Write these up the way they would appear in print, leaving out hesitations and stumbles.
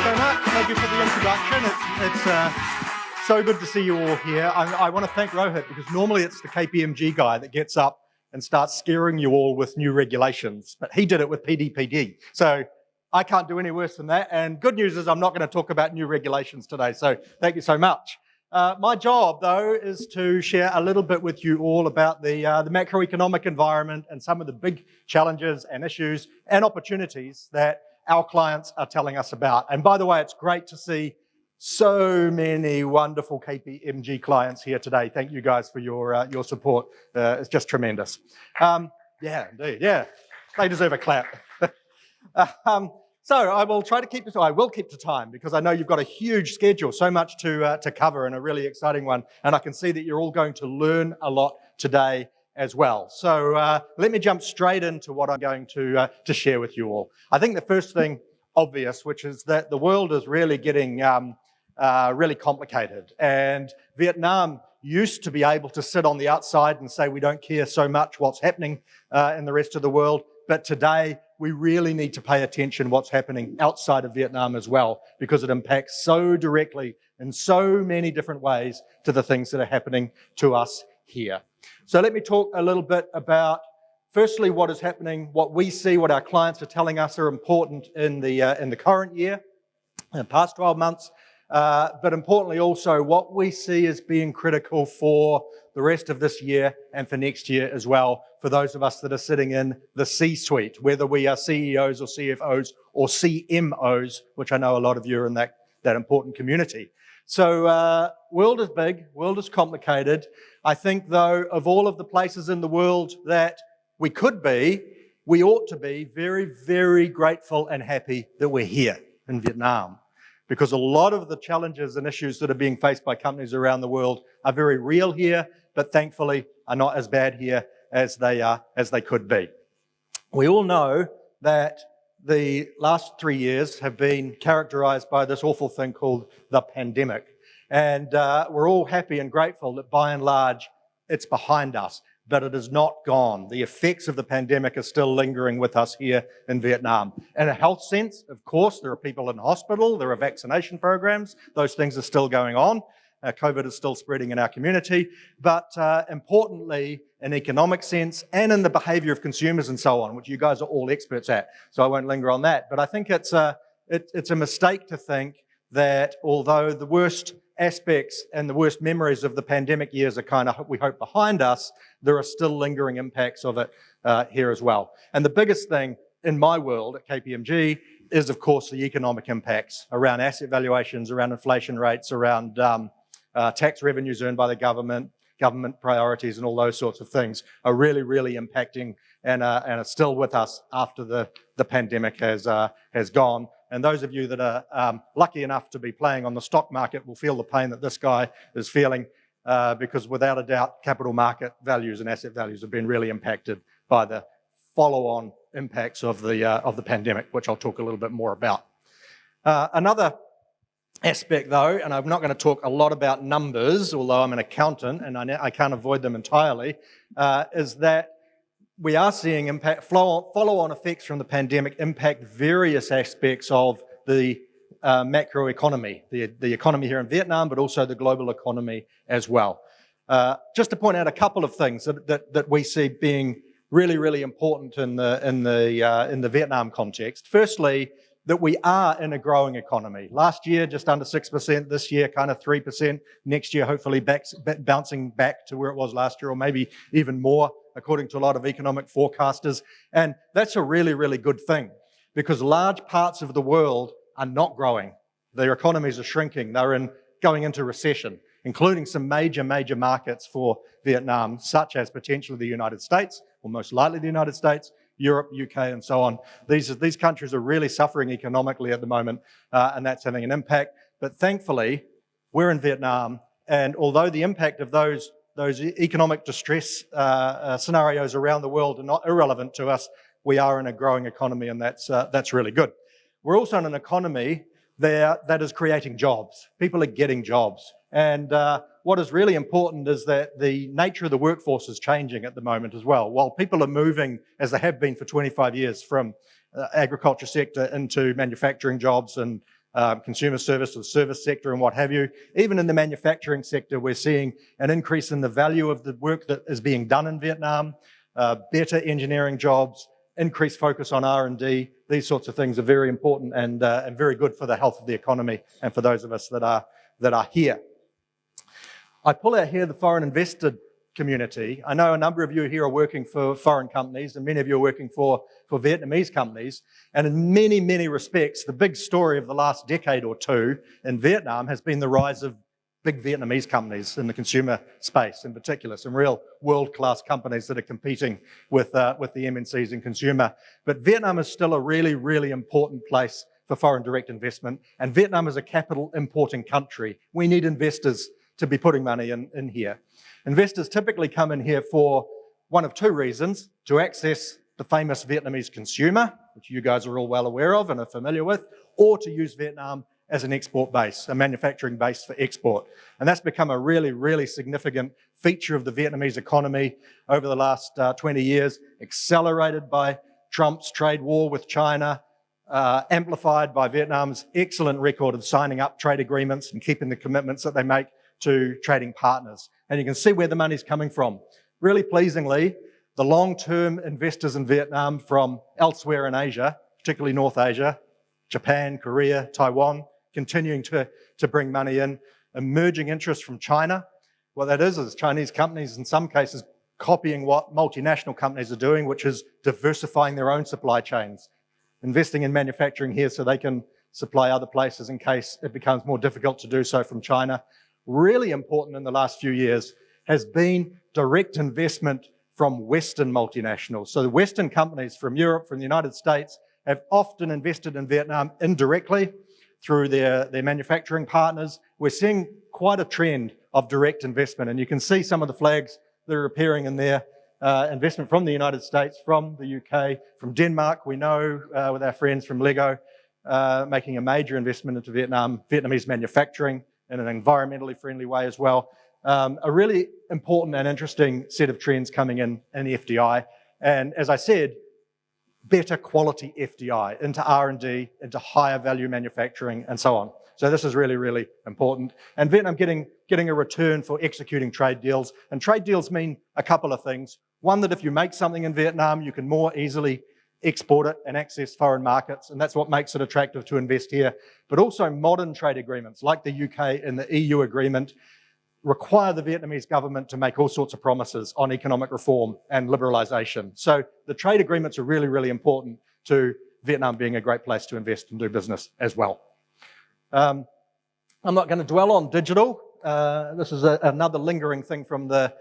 so much. Thank you for the introduction. It's so good to see you all here. I want to thank Rohit because normally it's the KPMG guy that gets up and starts scaring you all with new regulations, but he did it with PDPD. So I can't do any worse than that. And good news is I'm not going to talk about new regulations today. So thank you so much. My job, though, is to share a little bit with you all about the macroeconomic environment and some of the big challenges and issues and opportunities that our clients are telling us about. And by the way, it's great to see so many wonderful KPMG clients here today. Thank you guys for your support. It's just tremendous. Yeah, indeed. Yeah, they deserve a clap. So I will try to keep this. I will keep to time because I know you've got a huge schedule, so much to cover, and a really exciting one. And I can see that you're all going to learn a lot today as well. So let me jump straight into what I'm going to share with you all. I think the first thing obvious, which is that the world is really getting really complicated, and Vietnam used to be able to sit on the outside and say we don't care so much what's happening in the rest of the world, but today we really need to pay attention what's happening outside of Vietnam as well, because it impacts so directly in so many different ways to the things that are happening to us here. So let me talk a little bit about, firstly, what is happening, what we see, what our clients are telling us are important in the current year, in the past 12 months, but importantly also what we see as being critical for the rest of this year and for next year as well, for those of us that are sitting in the C-suite, whether we are CEOs or CFOs or CMOs, which I know a lot of you are in that important community. So world is big, world is complicated. I think, though, of all of the places in the world that we could be, we ought to be very, very grateful and happy that we're here in Vietnam, because a lot of the challenges and issues that are being faced by companies around the world are very real here, but thankfully are not as bad here as they could be. We all know that the last 3 years have been characterized by this awful thing called the pandemic. And we're all happy and grateful that by and large it's behind us, but it is not gone. The effects of the pandemic are still lingering with us here in Vietnam. In a health sense, of course, there are people in hospital, there are vaccination programs, those things are still going on. COVID is still spreading in our community, but importantly, in economic sense and in the behaviour of consumers and so on, which you guys are all experts at, so I won't linger on that. But I think it's a mistake to think that although the worst aspects and the worst memories of the pandemic years are kind of, we hope, behind us, there are still lingering impacts of it here as well. And the biggest thing in my world at KPMG is, of course, the economic impacts around asset valuations, around inflation rates, around tax revenues earned by the government priorities, and all those sorts of things are really, really impacting and are still with us after the pandemic has gone. And those of you that are lucky enough to be playing on the stock market will feel the pain that this guy is feeling, because without a doubt, capital market values and asset values have been really impacted by the follow-on impacts of the pandemic, which I'll talk a little bit more about. Another aspect, though, and I'm not going to talk a lot about numbers, although I'm an accountant and I can't avoid them entirely, is that we are seeing follow-on effects from the pandemic impact various aspects of the macroeconomy, the economy here in Vietnam, but also the global economy as well. Just to point out a couple of things that we see being really, really important in the Vietnam context. Firstly, that we are in a growing economy. Last year, just under 6%. This year, kind of 3%. Next year, hopefully bouncing back to where it was last year, or maybe even more, according to a lot of economic forecasters. And that's a really, really good thing, because large parts of the world are not growing. Their economies are shrinking. They're going into recession, including some major markets for Vietnam, such as potentially the United States, or most likely the United States, Europe, UK, and so on. These countries are really suffering economically at the moment, and that's having an impact. But thankfully, we're in Vietnam, and although the impact of those economic distress scenarios around the world are not irrelevant to us, we are in a growing economy, and that's really good. We're also in an economy there that is creating jobs. People are getting jobs. And what is really important is that the nature of the workforce is changing at the moment as well. While people are moving, as they have been for 25 years, from agriculture sector into manufacturing jobs and consumer service or service sector and what have you. Even in the manufacturing sector, we're seeing an increase in the value of the work that is being done in Vietnam, better engineering jobs, increased focus on R&D. These sorts of things are very important and very good for the health of the economy and for those of us that are here. I pull out here the foreign investor community. I know a number of you here are working for foreign companies and many of you are working for Vietnamese companies. And in many, many respects, the big story of the last decade or two in Vietnam has been the rise of big Vietnamese companies in the consumer space in particular, some real world-class companies that are competing with the MNCs in consumer. But Vietnam is still a really, really important place for foreign direct investment. And Vietnam is a capital importing country. We need investors to be putting money in here. Investors typically come in here for one of two reasons: to access the famous Vietnamese consumer, which you guys are all well aware of and are familiar with, or to use Vietnam as an export base, a manufacturing base for export. And that's become a really, really significant feature of the Vietnamese economy over the last 20 years, accelerated by Trump's trade war with China, amplified by Vietnam's excellent record of signing up trade agreements and keeping the commitments that they make to trading partners. And you can see where the money's coming from. Really pleasingly, the long-term investors in Vietnam from elsewhere in Asia, particularly North Asia, Japan, Korea, Taiwan, continuing to bring money in. Emerging interest from China. What that is Chinese companies in some cases copying what multinational companies are doing, which is diversifying their own supply chains, investing in manufacturing here so they can supply other places in case it becomes more difficult to do so from China. Really important in the last few years has been direct investment from Western multinationals. So the Western companies from Europe, from the United States, have often invested in Vietnam indirectly through their manufacturing partners. We're seeing quite a trend of direct investment, and you can see some of the flags that are appearing in there. Investment from the United States, from the UK, from Denmark. We know with our friends from Lego making a major investment into Vietnamese manufacturing in an environmentally friendly way as well. A really important and interesting set of trends coming in FDI. And as I said, better quality FDI into R&D, into higher value manufacturing, and so on. So this is really, really important. And Vietnam getting a return for executing trade deals. And trade deals mean a couple of things. One, that if you make something in Vietnam, you can more easily export it and access foreign markets, and that's what makes it attractive to invest here. But also modern trade agreements, like the UK and the EU agreement, require the Vietnamese government to make all sorts of promises on economic reform and liberalisation. So the trade agreements are really, really important to Vietnam being a great place to invest and do business as well. I'm not going to dwell on digital. This is another lingering thing from the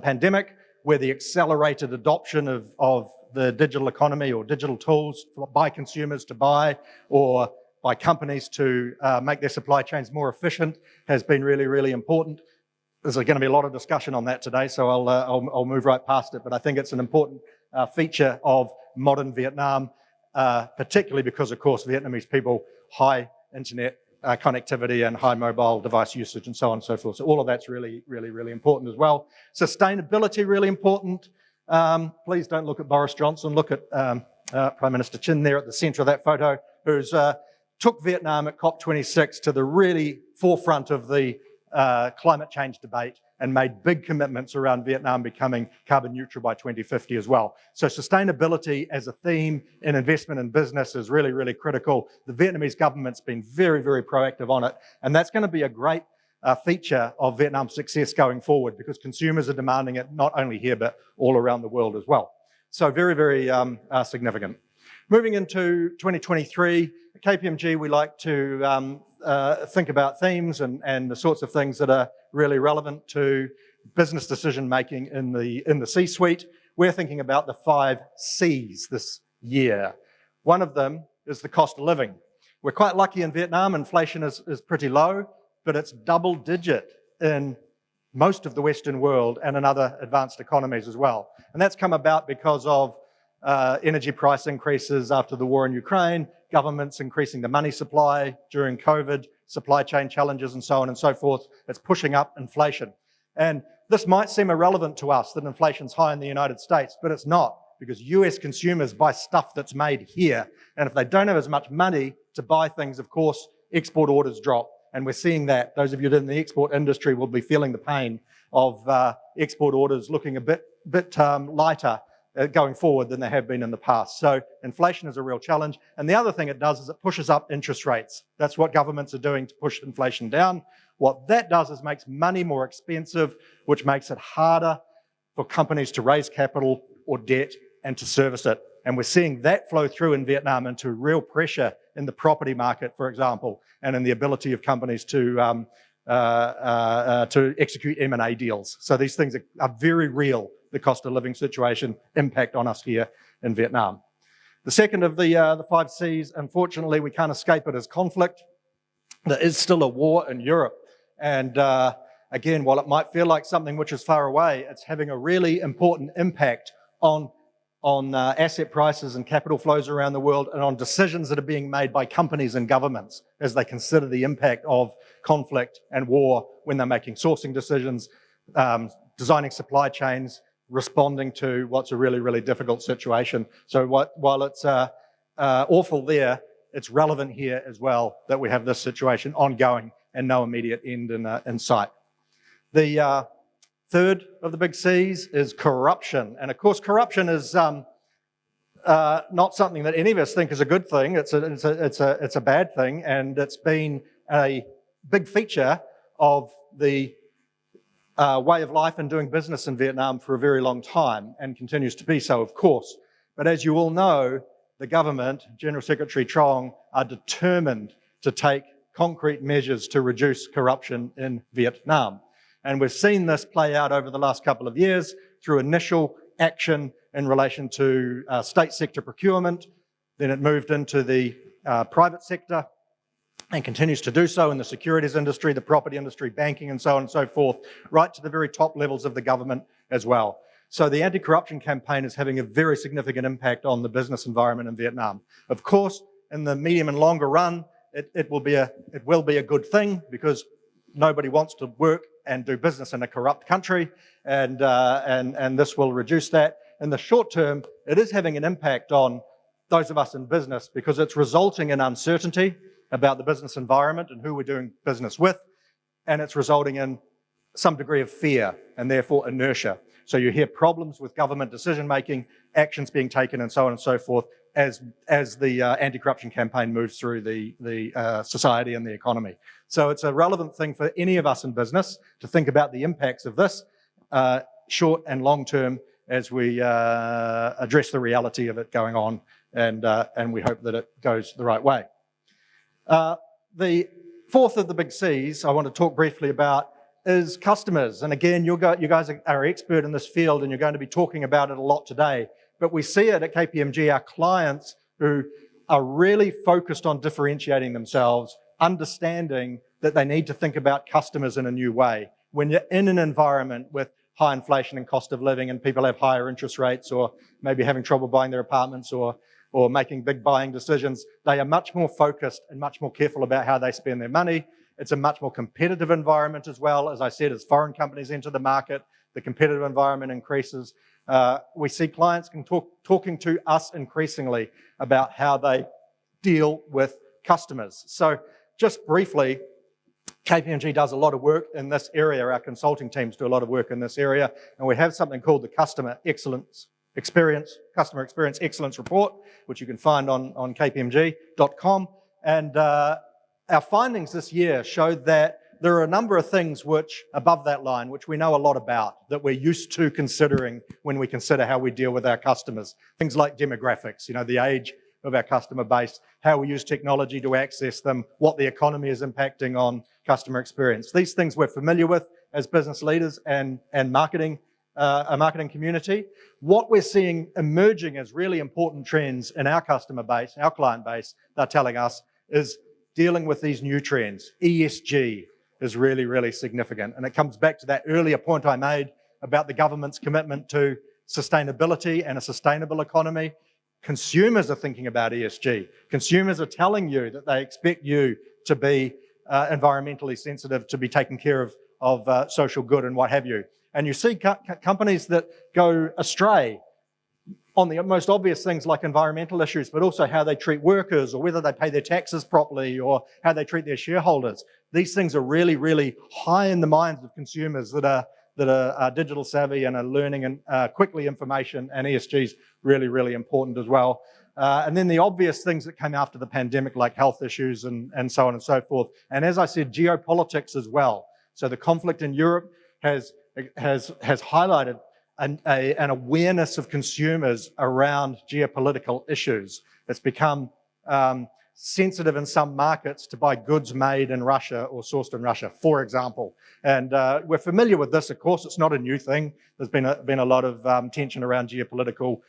pandemic, where the accelerated adoption of the digital economy or digital tools by consumers to buy or by companies to make their supply chains more efficient has been really, really important. There's going to be a lot of discussion on that today, so I'll move right past it. But I think it's an important feature of modern Vietnam, particularly because, of course, Vietnamese people, high internet connectivity and high mobile device usage and so on and so forth. So all of that's really, really, really important as well. Sustainability, really important. Please don't look at Boris Johnson. Look at Prime Minister Chin there at the centre of that photo, who's took Vietnam at COP26 to the really forefront of the climate change debate and made big commitments around Vietnam becoming carbon neutral by 2050 as well. So sustainability as a theme in investment and business is really, really critical. The Vietnamese government's been very, very proactive on it, and that's going to be a great feature of Vietnam's success going forward because consumers are demanding it not only here but all around the world as well. So very, very significant. Moving into 2023, at KPMG, we like to think about themes and the sorts of things that are really relevant to business decision making in the C-suite. We're thinking about the 5 C's this year. One of them is the cost of living. We're quite lucky in Vietnam. Inflation is pretty low, but it's double digit in most of the Western world and in other advanced economies as well. And that's come about because of energy price increases after the war in Ukraine, governments increasing the money supply during COVID, supply chain challenges and so on and so forth. It's pushing up inflation. And this might seem irrelevant to us that inflation's high in the United States, but it's not. because US consumers buy stuff that's made here. And if they don't have as much money to buy things, of course, export orders drop. And we're seeing that. Those of you in the export industry will be feeling the pain of export orders looking a bit lighter going forward than they have been in the past. So inflation is a real challenge. And the other thing it does is it pushes up interest rates. That's what governments are doing to push inflation down. What that does is makes money more expensive, which makes it harder for companies to raise capital or debt and to service it. And we're seeing that flow through in Vietnam into real pressure in the property market, for example, and in the ability of companies to execute M&A deals. So these things are very real, the cost of living situation impact on us here in Vietnam. The second of the 5 Cs, unfortunately, we can't escape it, is conflict. There is still a war in Europe. And again, while it might feel like something which is far away, it's having a really important impact on asset prices and capital flows around the world, and on decisions that are being made by companies and governments as they consider the impact of conflict and war when they're making sourcing decisions, designing supply chains, responding to what's a really, really difficult situation. So while it's awful there, it's relevant here as well that we have this situation ongoing and no immediate end in sight. The third of the big C's is corruption. And of course, corruption is not something that any of us think is a good thing. It's a bad thing, and it's been a big feature of the way of life and doing business in Vietnam for a very long time, and continues to be so, of course. But as you all know, the government, General Secretary Trong, are determined to take concrete measures to reduce corruption in Vietnam. And we've seen this play out over the last couple of years through initial action in relation to state sector procurement. Then it moved into the private sector and continues to do so in the securities industry, the property industry, banking, and so on and so forth, right to the very top levels of the government as well. So the anti-corruption campaign is having a very significant impact on the business environment in Vietnam. Of course, in the medium and longer run, it will be a good thing, because nobody wants to work and do business in a corrupt country, and this will reduce that. In the short term, it is having an impact on those of us in business, because it's resulting in uncertainty about the business environment and who we're doing business with, and it's resulting in some degree of fear and therefore inertia. So you hear problems with government decision-making, actions being taken, and so on and so forth, as the anti-corruption campaign moves through the society and the economy. So it's a relevant thing for any of us in business to think about the impacts of this, short and long term, as we address the reality of it going on, and we hope that it goes the right way. The fourth of the big C's I want to talk briefly about is customers. And again, you guys are expert in this field, and you're going to be talking about it a lot today. But we see it at KPMG, our clients who are really focused on differentiating themselves, understanding that they need to think about customers in a new way. When you're in an environment with high inflation and cost of living, and people have higher interest rates, or maybe having trouble buying their apartments, or making big buying decisions, they are much more focused and much more careful about how they spend their money. It's a much more competitive environment as well. As I said, as foreign companies enter the market, the competitive environment increases. We see clients talking to us increasingly about how they deal with customers. So just briefly, KPMG does a lot of work in this area. Our consulting teams do a lot of work in this area, and we have something called the Customer Experience Excellence Report, which you can find on kpmg.com. And our findings this year showed that there are a number of things which, above that line, which we know a lot about, that we're used to considering when we consider how we deal with our customers. Things like demographics, the age of our customer base, how we use technology to access them, what the economy is impacting on customer experience. These things we're familiar with as business leaders and marketing, a marketing community. What we're seeing emerging as really important trends in our customer base, our client base, they're telling us, is dealing with these new trends. ESG is really, really significant. And it comes back to that earlier point I made about the government's commitment to sustainability and a sustainable economy. Consumers are thinking about ESG. Consumers are telling you that they expect you to be environmentally sensitive, to be taking care of social good and what have you. And you see companies that go astray, on the most obvious things like environmental issues, but also how they treat workers or whether they pay their taxes properly or how they treat their shareholders. These things are really, really high in the minds of consumers that are digital savvy and are learning and quickly information, and ESG is really, really important as well. And then the obvious things that came after the pandemic, like health issues and so on and so forth. And as I said, geopolitics as well. So the conflict in Europe has highlighted an awareness of consumers around geopolitical issues. It's become sensitive in some markets to buy goods made in Russia or sourced in Russia, for example. And we're familiar with this, of course. It's not a new thing. There's been a lot of tension around geopolitical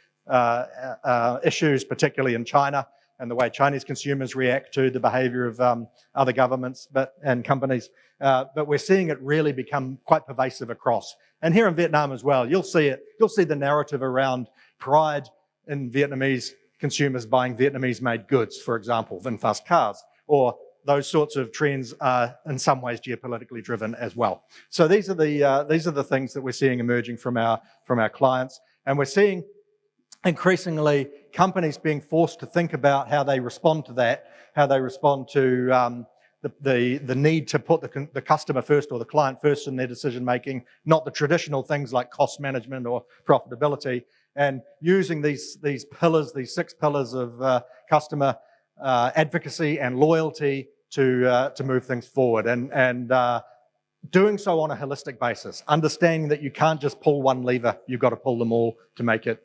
issues, particularly in China, and the way Chinese consumers react to the behaviour of other governments and companies. But we're seeing it really become quite pervasive across. And here in Vietnam as well, you'll see it. You'll see the narrative around pride in Vietnamese consumers buying Vietnamese-made goods, for example, VinFast cars, or those sorts of trends are in some ways geopolitically driven as well. So these are the things that we're seeing emerging from our clients, and we're seeing increasingly companies being forced to think about how they respond to that, how they respond to the need to put the customer first or the client first in their decision making, not the traditional things like cost management or profitability, and using these pillars, these 6 pillars of customer advocacy and loyalty to move things forward, and doing so on a holistic basis, understanding that you can't just pull one lever, you've got to pull them all to make it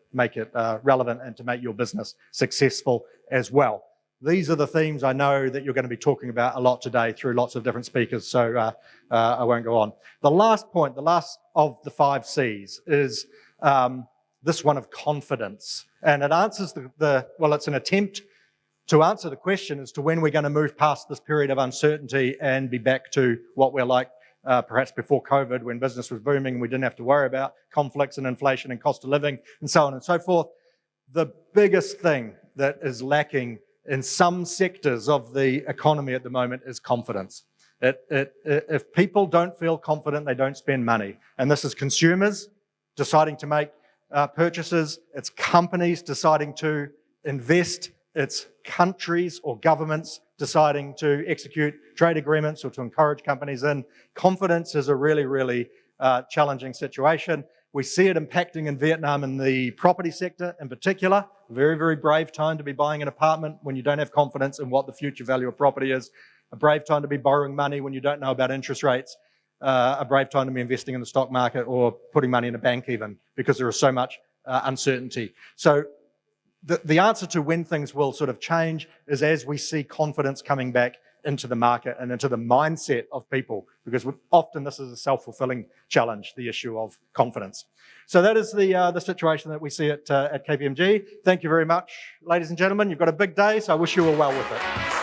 relevant and to make your business successful as well. These are the themes I know that you're going to be talking about a lot today through lots of different speakers, so I won't go on. The last point, the last of the 5 C's is this one of confidence. And it answers it's an attempt to answer the question as to when we're going to move past this period of uncertainty and be back to what we're like perhaps before COVID, when business was booming and we didn't have to worry about conflicts and inflation and cost of living and so on and so forth. The biggest thing that is lacking in some sectors of the economy at the moment is confidence. If people don't feel confident, they don't spend money. And this is consumers deciding to make purchases, it's companies deciding to invest, it's countries or governments deciding to execute trade agreements or to encourage companies in. Confidence is a really, really challenging situation. We see it impacting in Vietnam in the property sector in particular. Very, very brave time to be buying an apartment when you don't have confidence in what the future value of property is. A brave time to be borrowing money when you don't know about interest rates. A brave time to be investing in the stock market or putting money in a bank even, because there is so much uncertainty. So the answer to when things will sort of change is as we see confidence coming back into the market and into the mindset of people, because often this is a self-fulfilling challenge, the issue of confidence. So that is the situation that we see at KPMG. Thank you very much, ladies and gentlemen. You've got a big day, so I wish you all well with it.